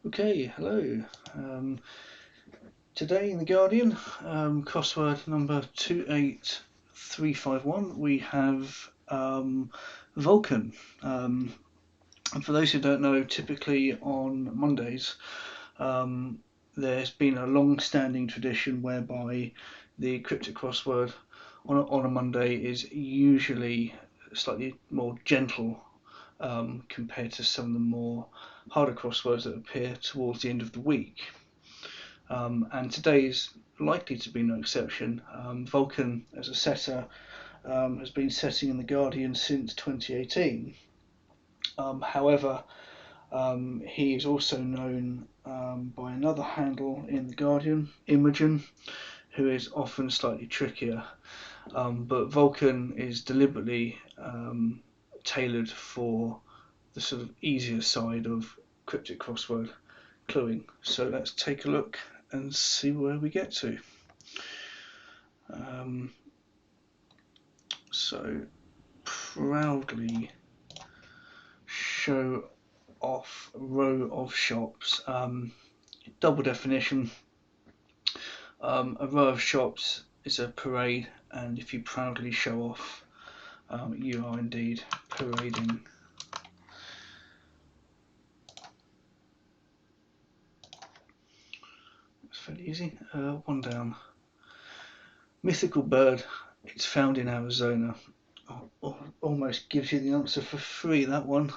Okay, hello. Today in The Guardian, crossword number 28351, we have Vulcan. And for those who don't know, typically on Mondays, um, there's been a long-standing tradition whereby the cryptic crossword on a Monday is usually slightly more gentle compared to some of the more harder crosswords that appear towards the end of the week. And today is likely to be no exception. Vulcan, as a setter, has been setting in The Guardian since 2018. However, he is also known by another handle in The Guardian, Imogen, who is often slightly trickier. But Vulcan is deliberately tailored for the sort of easier side of cryptic crossword cluing. So let's take a look and see where we get to. So proudly show off a row of shops. Double definition. A row of shops is a parade, and if you proudly show off, you are indeed parading. It's fairly easy. One down. Mythical bird. It's found in Arizona. Almost gives you the answer for free, that one.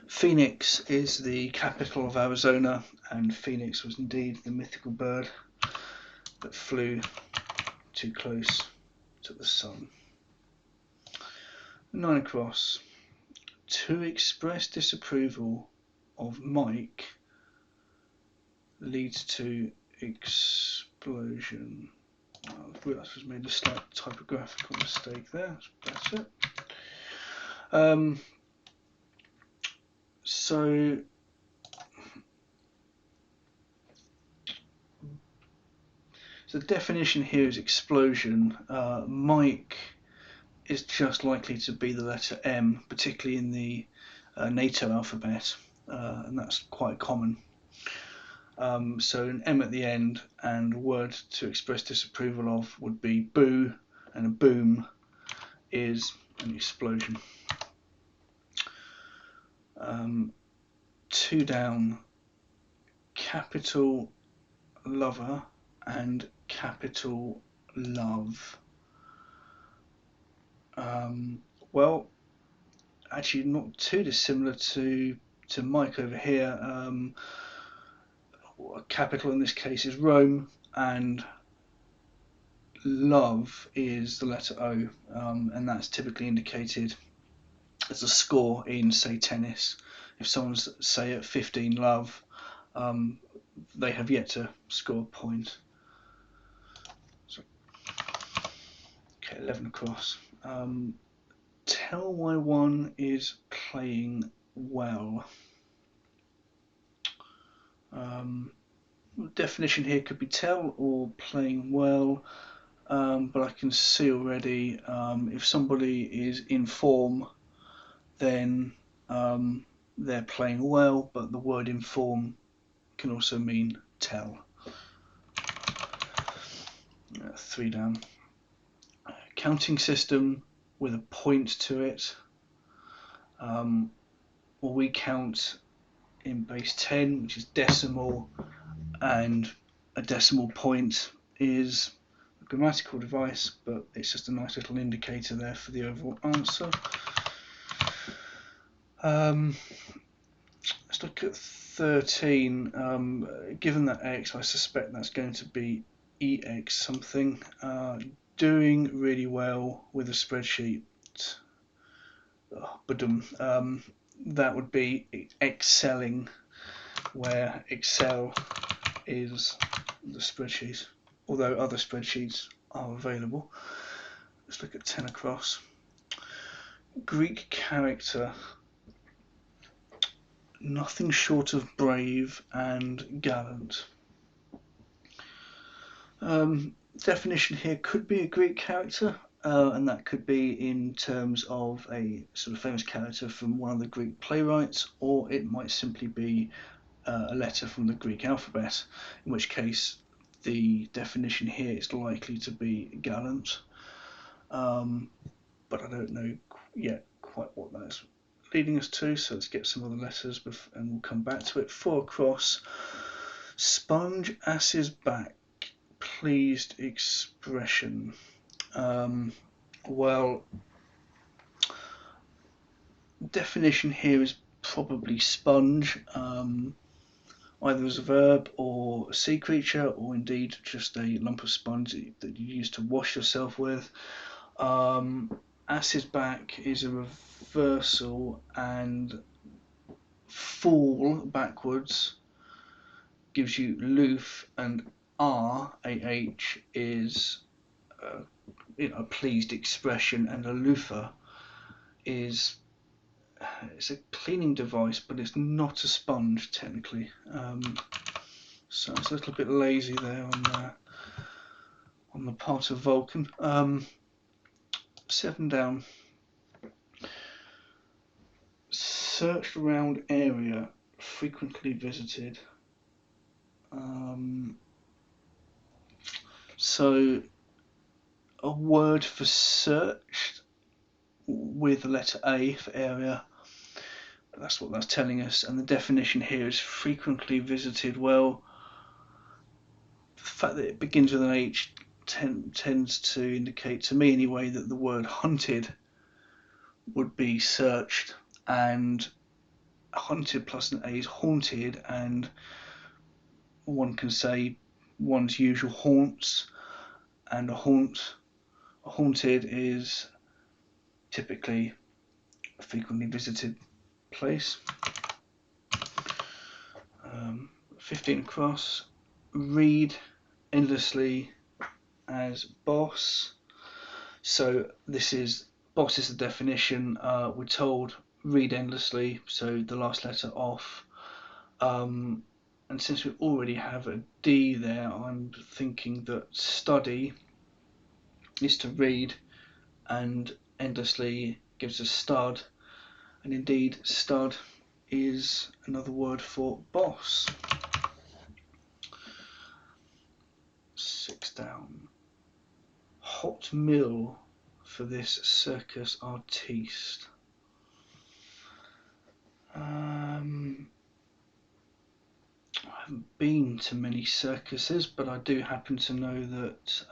Phoenix is the capital of Arizona, and Phoenix was indeed the mythical bird that flew too close to the sun. 9 across. To express disapproval of Mike leads to explosion. I realised I made a slight typographical mistake there. That's it. So the definition here is explosion. Mike is just likely to be the letter M, particularly in the NATO alphabet, and that's quite common. So an M at the end, and a word to express disapproval of would be boo, and a boom is an explosion. 2 down. Capital lover and capital love. Well, actually not too dissimilar to Mike over here. Capital in this case is Rome, and love is the letter O, and that's typically indicated as a score in, say, tennis. If someone's, say, at 15 love, they have yet to score a point. So, okay, 11 across. Tell why one is playing well. Definition here could be tell or playing well, but I can see already if somebody is in form, then they're playing well, but the word in form can also mean tell. 3 down. Counting system with a point to it. We count in base 10, which is decimal, and a decimal point is a grammatical device, but it's just a nice little indicator there for the overall answer. Let's look at 13. Given that X, I suspect that's going to be EX something. Doing really well with a spreadsheet. That would be excelling, where Excel is the spreadsheet, although other spreadsheets are available. Let's look at 10 across. Greek character. Nothing short of brave and gallant. Definition here could be a Greek character. and that could be in terms of a sort of famous character from one of the Greek playwrights, or it might simply be a letter from the Greek alphabet, in which case the definition here is likely to be gallant. But I don't know yet quite what that's leading us to, so let's get some other letters and we'll come back to it. 4 across. Sponge ass's back. Pleased expression. Well, definition here is probably sponge, either as a verb or a sea creature, or indeed just a lump of sponge that you use to wash yourself with. Ass's back is a reversal, and fall backwards gives you loof, and R-A-H is a pleased expression, and a loofah is it's a cleaning device, but it's not a sponge technically. So it's a little bit lazy there on the part of Vulcan. 7 down. Searched around area, frequently visited. So a word for searched with the letter A for area. That's what that's telling us, and the definition here is frequently visited. Well, the fact that it begins with an H tends to indicate, to me anyway, that the word hunted would be searched, and hunted plus an A is haunted, and one can say one's usual haunts, and a haunted is typically a frequently visited place. 15 across. Read endlessly as boss. So this is boss is the definition. We're told read endlessly, so the last letter off. And since we already have a D there, I'm thinking that study is to read, and endlessly gives us stud, and indeed stud is another word for boss. 6 down. Hot mill for this circus artiste. I haven't been to many circuses, but I do happen to know that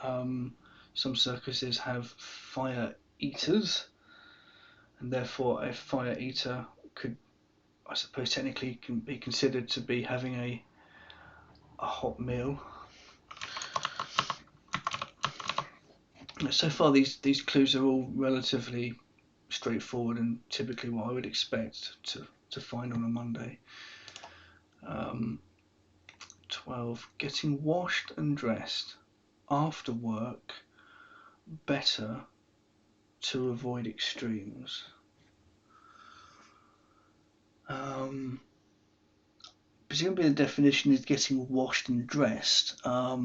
some circuses have fire eaters, and therefore a fire eater could, I suppose, technically can be considered to be having a hot meal. So far these clues are all relatively straightforward and typically what I would expect to find on a Monday. 12. Getting washed and dressed after work, better to avoid extremes. Presumably the definition is getting washed and dressed. I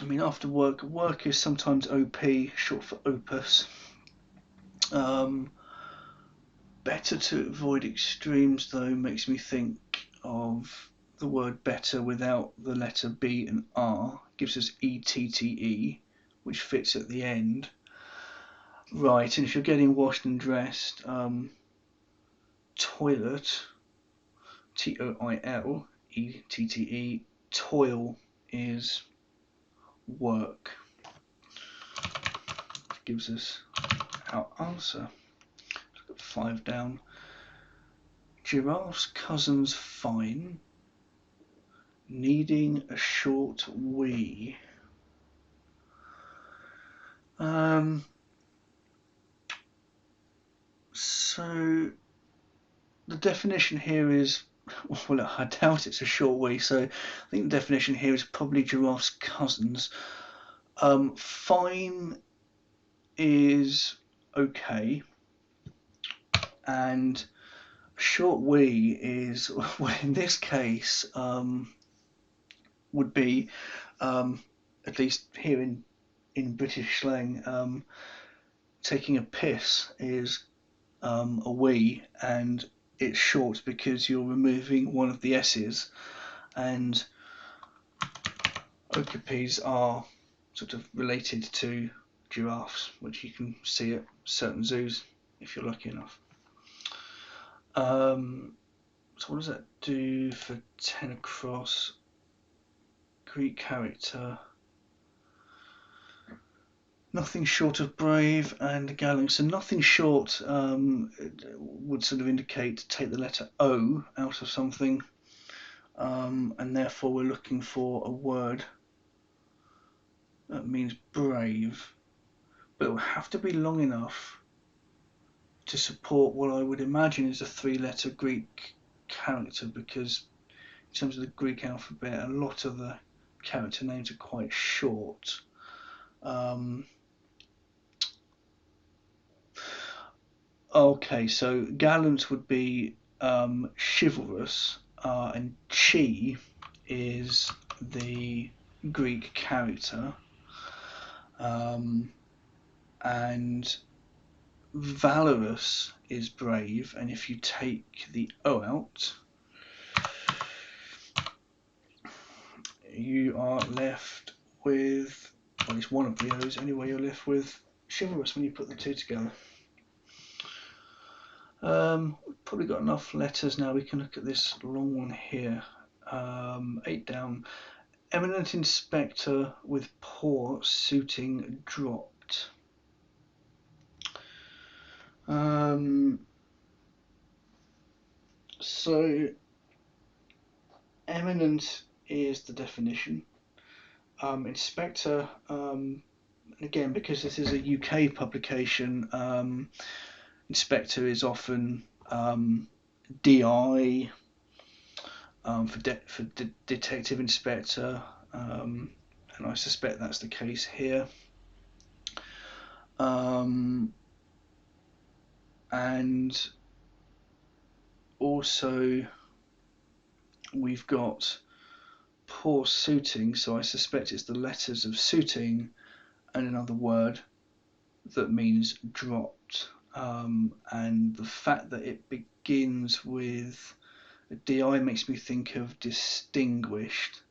mean, after work is sometimes OP, short for opus. Better to avoid extremes, though, makes me think of the word better without the letter B and R. Gives us ETTE, which fits at the end. Right, and if you're getting washed and dressed, toilet, TOILETTE, toil is work. Gives us our answer. Look at 5 down. Giraffe's cousin's fine, needing a short wee. So the definition here is, well, I doubt it's a short wee, so I think the definition here is probably giraffe's cousins. Fine is okay, and short wee is, well, in this case, would be, at least here in British slang, taking a piss is a wee, and it's short because you're removing one of the S's, and okapis are sort of related to giraffes, which you can see at certain zoos if you're lucky enough. So what does that do for 10 across? Greek character. Nothing short of brave and gallant. So nothing short would sort of indicate take the letter O out of something. And therefore we're looking for a word that means brave. But it will have to be long enough to support what I would imagine is a 3-letter Greek character, because in terms of the Greek alphabet, a lot of the character names are quite short. Okay, so gallant would be chivalrous, and chi is the Greek character, and valorous is brave, and if you take the O out, you are left with, well, at least one of the O's anyway, you're left with chivalrous when you put the two together. We've probably got enough letters now. We can look at this long one here. 8 down. Eminent inspector with poor suiting dropped. So eminent is the definition. Inspector, again, because this is a UK publication, inspector is often DI, for detective inspector, and I suspect that's the case here. And also we've got poor suiting, so I suspect it's the letters of suiting and another word that means dropped. And the fact that it begins with a DI makes me think of distinguished,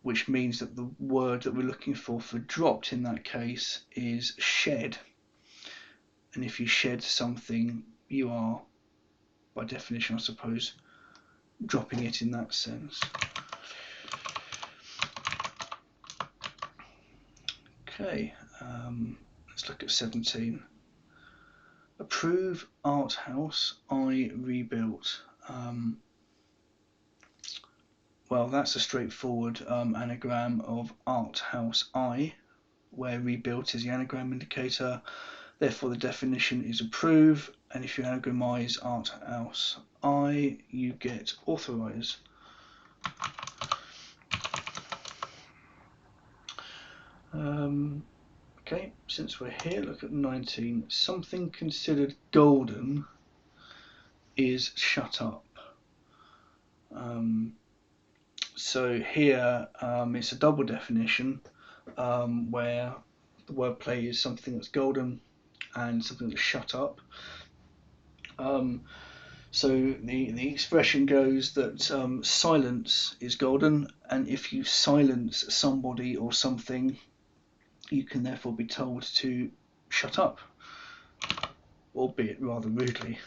which means that the word that we're looking for dropped in that case is shed. And if you shed something, you are, by definition, I suppose, dropping it in that sense. Okay, let's look at 17. Approve art house I rebuilt. Well, that's a straightforward anagram of art house I, where rebuilt is the anagram indicator. Therefore, the definition is approve, and if you anagramize art house I, you get authorize. Okay, since we're here, look at 19. Something considered golden is shut up. So here it's a double definition, where the wordplay is something that's golden and something that's shut up. So the expression goes that silence is golden, and if you silence somebody or something, you can therefore be told to shut up, albeit rather rudely.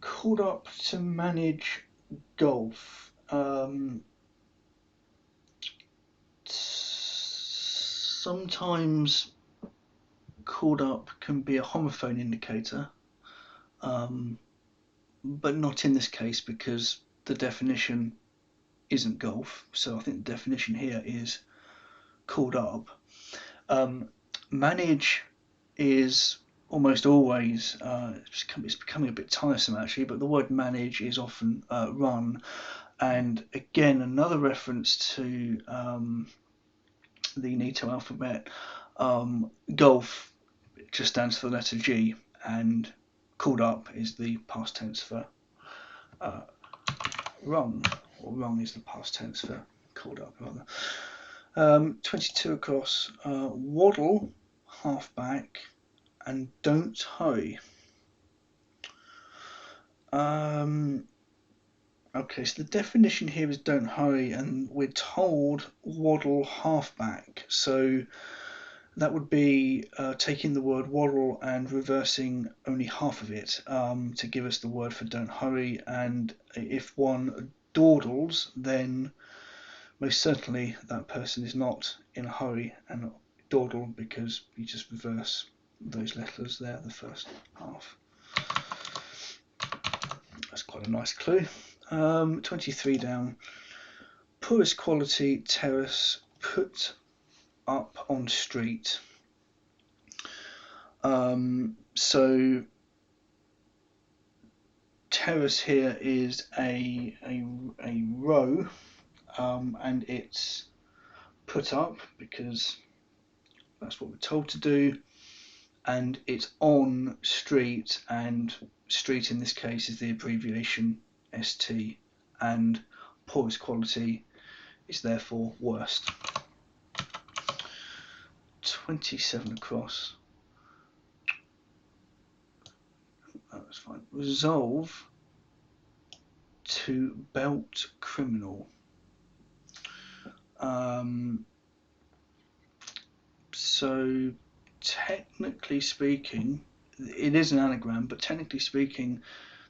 Called up to manage golf. Sometimes called up can be a homophone indicator, but not in this case because the definition isn't golf. So I think the definition here is called up. Manage is almost always, it's becoming a bit tiresome actually, but the word manage is often run. And again, another reference to the NATO alphabet. Golf just stands for the letter G, and called up is the past tense for rung, or rung is the past tense for called up rather. 22 across, waddle, halfback, and don't hurry. Okay, so the definition here is don't hurry, and we're told waddle halfback. So that would be taking the word waddle and reversing only half of it to give us the word for don't hurry. And if one dawdles, then most certainly that person is not in a hurry and dawdle, because you just reverse those letters there, the first half. That's quite a nice clue. 23 down. Poorest quality terrace put up on street. So terrace here is a row, and it's put up because that's what we're told to do, and it's on street, and street in this case is the abbreviation ST, and poorest quality is therefore worst. 27 across. Oh, that's fine. Resolve to belt criminal. So technically speaking, it is an anagram, but technically speaking,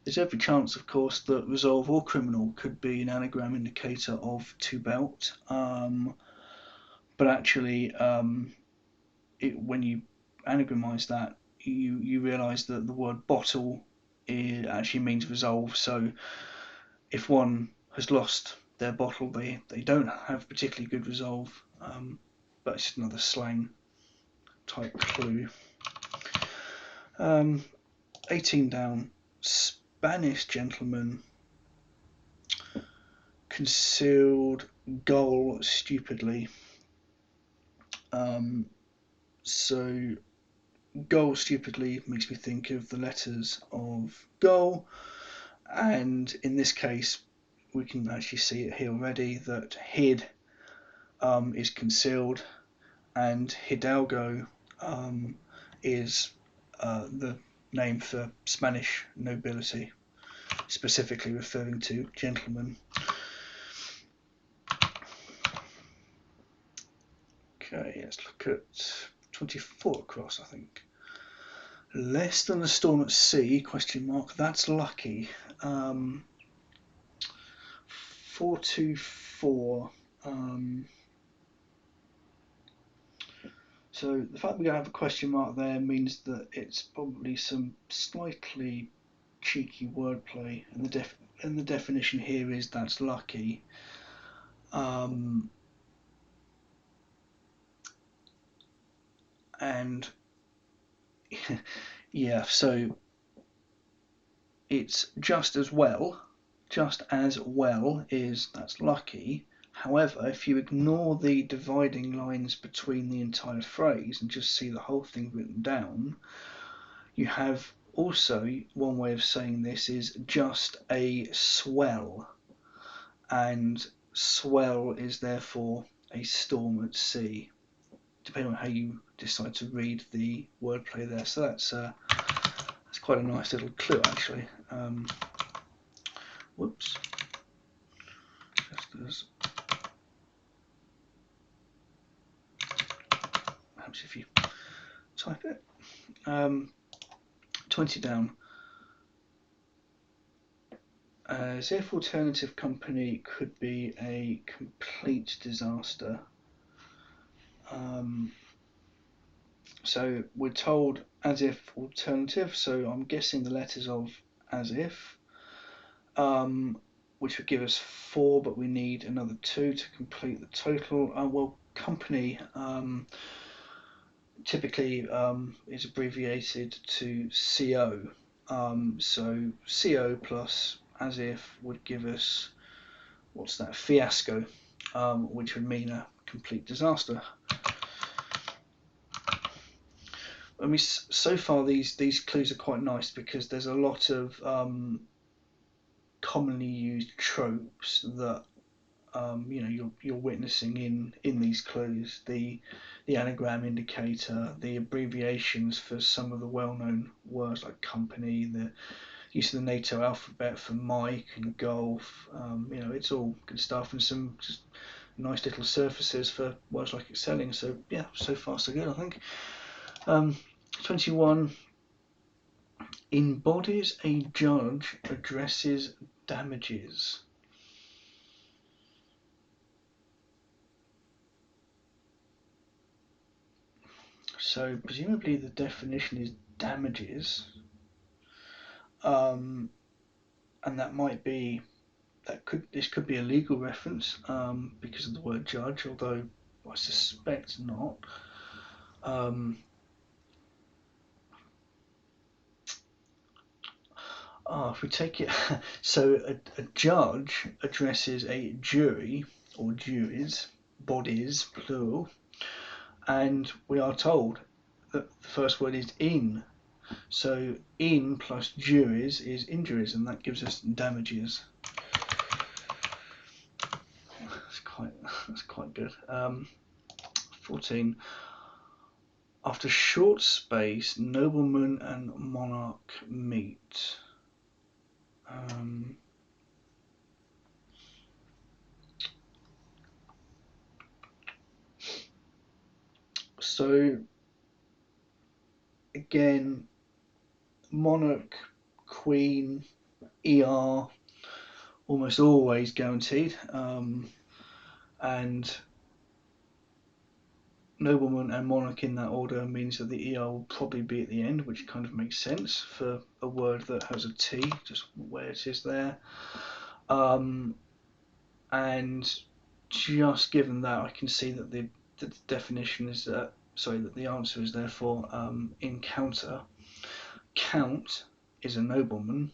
there's every chance, of course, that resolve or criminal could be an anagram indicator of to belt. But actually, when you anagramize that, you realise that the word bottle actually means resolve. So if one has lost their bottle, they don't have particularly good resolve. But it's another slang type clue. 18 down. Spanish gentleman concealed goal stupidly. So goal stupidly makes me think of the letters of goal, and in this case we can actually see it here already that hid is concealed, and hidalgo is the name for Spanish nobility, specifically referring to gentlemen. Okay, let's look at 24 across, I think. Less than a storm at sea, question mark, that's lucky. 424. So the fact we're going to have a question mark there means that it's probably some slightly cheeky wordplay, and the definition here is that's lucky. And yeah, so it's just as well is that's lucky. However, if you ignore the dividing lines between the entire phrase and just see the whole thing written down, you have also one way of saying this is just a swell, and swell is therefore a storm at sea, depending on how you decide to read the wordplay there. So that's quite a nice little clue, actually. Whoops. Just as perhaps if you type it. 20 down. As if alternative company could be a complete disaster. So we're told as if alternative, so I'm guessing the letters of as if, which would give us 4, but we need another 2 to complete the total. Well, company typically is abbreviated to CO. So CO plus as if would give us, what's that, fiasco, which would mean a complete disaster. I mean, so far these clues are quite nice because there's a lot of commonly used tropes that you're witnessing in these clues. The anagram indicator, the abbreviations for some of the well-known words like company, the use of the NATO alphabet for Mike and golf. It's all good stuff, and some just nice little surfaces for words like excelling. So yeah, so far so good, I think. 21. In bodies, a judge addresses damages. So presumably the definition is damages, and that might be this could be a legal reference because of the word judge, although I suspect not. If we take it, so a judge addresses a jury or juries, bodies plural, and we are told that the first word is in. So in plus juries is injuries, and that gives us damages. That's quite good. 14. After short space, nobleman and monarch meet. So again, monarch, queen, ER, almost always guaranteed, and nobleman and monarch in that order means that the ER will probably be at the end, which kind of makes sense for a word that has a T, just where it is there. And just given that, I can see that the definition is that the answer is therefore encounter. Count is a nobleman.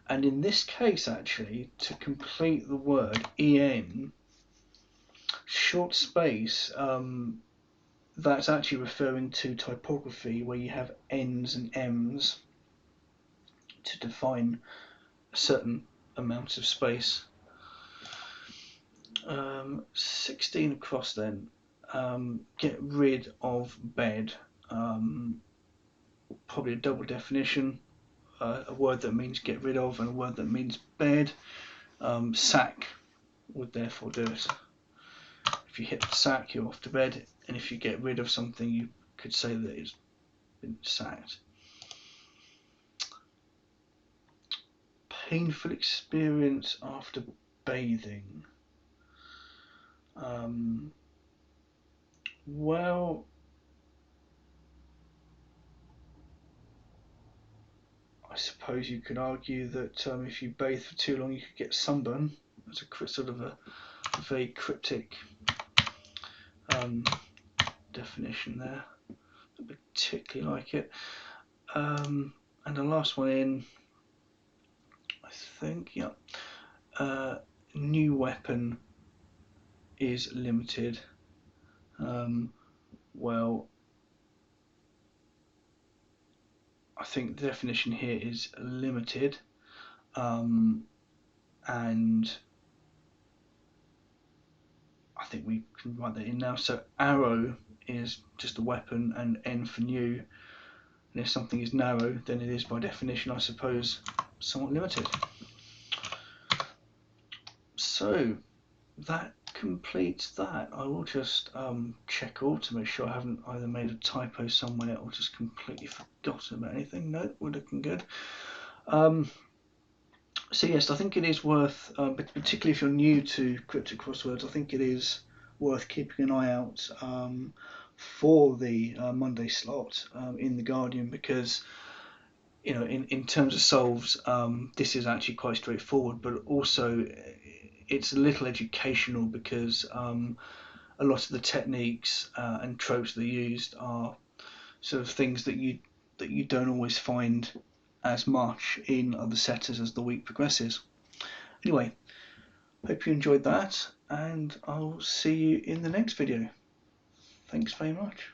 And in this case, actually, to complete the word en, short space, that's actually referring to typography where you have n's and m's to define a certain amount of space. 16 across then. Get rid of bed. Probably a double definition. A word that means get rid of and a word that means bed. Sack would therefore do it. If you hit the sack, you're off to bed, and if you get rid of something, you could say that it's been sacked. Painful experience after bathing. Well, I suppose you could argue that if you bathe for too long, you could get sunburn. That's a sort of a very cryptic definition there. I particularly like it. And the last one in, I think, yeah. New weapon is limited. Well, I think the definition here is limited, and I think we can write that in now. So arrow is just a weapon, and N for new. And if something is narrow, then it is by definition, I suppose, somewhat limited. So that completes that. I will just check all to make sure I haven't either made a typo somewhere or just completely forgotten about anything. No, we're looking good. So yes, I think it is worth, particularly if you're new to Cryptic Crosswords, I think it is worth keeping an eye out for the Monday slot in the Guardian, because in terms of solves, this is actually quite straightforward, but also it's a little educational because a lot of the techniques and tropes that are used are sort of things that you don't always find as much in other setters as the week progresses. Anyway, hope you enjoyed that, and I'll see you in the next video. Thanks very much.